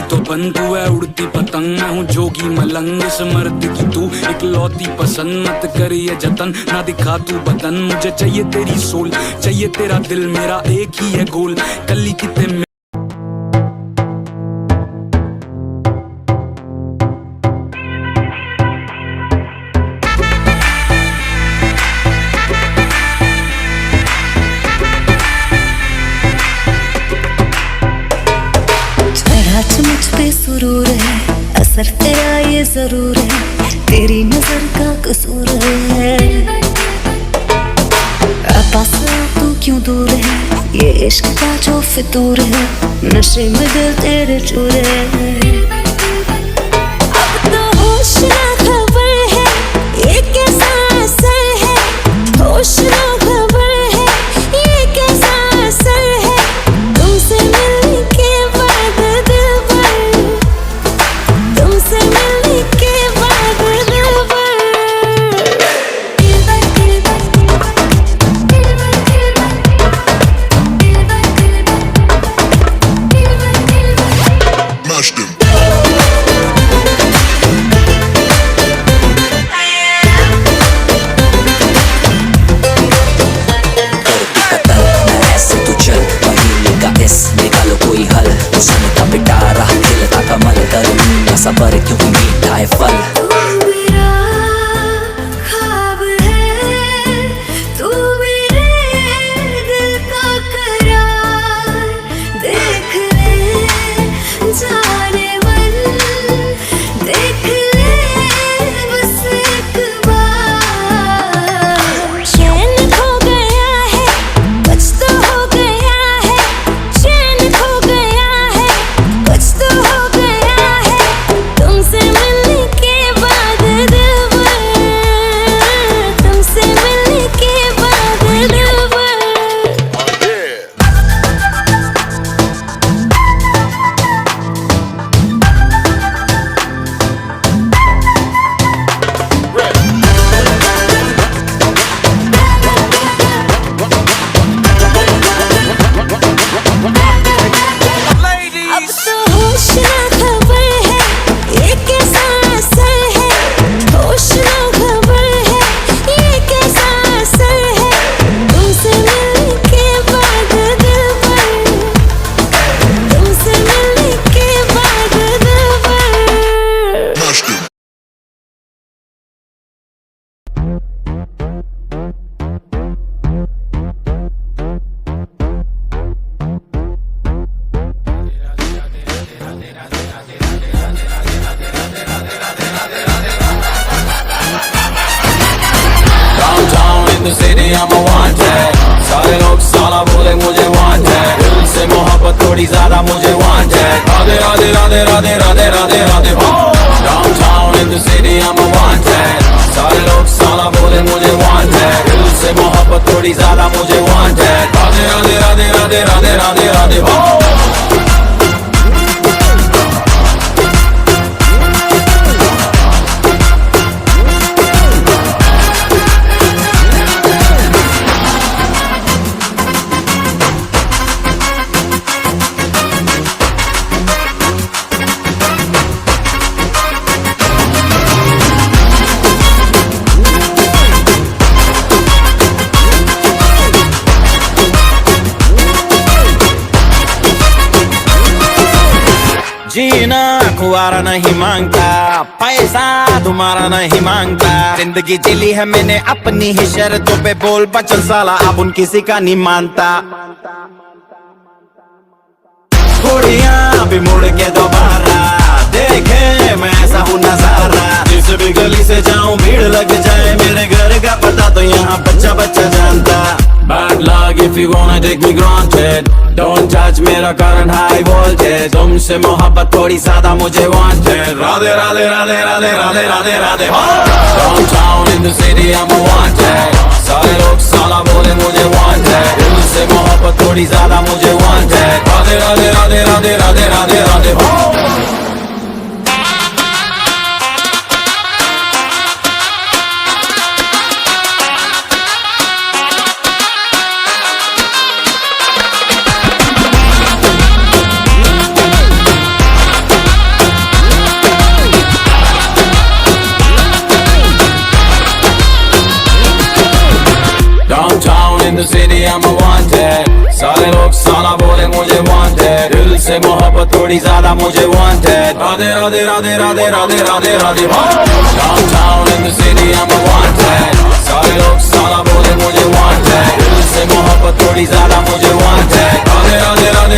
तो बन, तू है उड़ती पतंग, मैं हूँ जोगी मलंग। इस मर्द की तू इकलौती पसंद, मत कर ये जतन, ना दिखा तू बदन। मुझे चाहिए तेरी सोल, चाहिए तेरा दिल, मेरा एक ही है गोल, कली कितने मुझ पे सुरूर है, असर तेरा ये जरूर है, तेरी नजर का कसूर है। पास तू क्यों दूर है, ये इश्क का जो फितूर है, नशे में दिल तेरे चूर है। अब तो होश ना खबर है, ये कैसा असर है, होश ना खबर है, ये कैसा असर है, तुमसे मिलने के बाद तुमसे मिलने के बाद निकालो कोई हल, सुनता पिटारा खिलता कमल, करूँ सबर क्यों मीठा है फल। I'm a wanted, सारे लोग साला बोले मुझे wanted, दिल से मोहब्बत थोड़ी ज्यादा मुझे wanted, Radhe Radhe Radhe Radhe Radhe Radhe Radhe. Downtown in the city I'm a wanted, सारे लोग साला बोले मुझे wanted, दिल से मोहब्बत थोड़ी ज्यादा मुझे wanted, राधे राधे राधे राधे राधे राधे राधे। जीना खुआरा नहीं मांगता, पैसा तुम्हारा नहीं मांगता, जिंदगी जिली है मैंने अपनी ही शर्तों पे, बोल बचन साला अब उन किसी का नहीं मानता। कुड़ियां भी मुड़ के दोबारा देखे मैं ऐसा हूँ नजारा, जिस भी गली से जाऊं भीड़ लग जाए, मेरे घर का पता तो यहाँ बच्चा बच्चा जानता। Bad luck if you wanna take me granted, don't touch मेरा current high voltage, तुमसे मोहब्बत थोड़ी ज्यादा मुझे wanted, Radhe Radhe Radhe Radhe Radhe Radhe Radhe. Downtown in the city I'm a wanted, सारे लोग साला बोले मुझे wanted, दिल से मोहब्बत थोड़ी ज्यादा मुझे wanted, राधे राधे राधे राधे राधे राधे राधे। बोले मुझे वांटेड, दिल से मोहब्बत थोड़ी ज्यादा मुझे wanted. Radhe Radhe Radhe Radhe Radhe Radhe Radhe downtown in the city I am wanted, सारे लोग साला बोले मुझे वांटेड, दिल से मोहब्बत थोड़ी ज्यादा मुझे वांटेड। राधे राधे राधे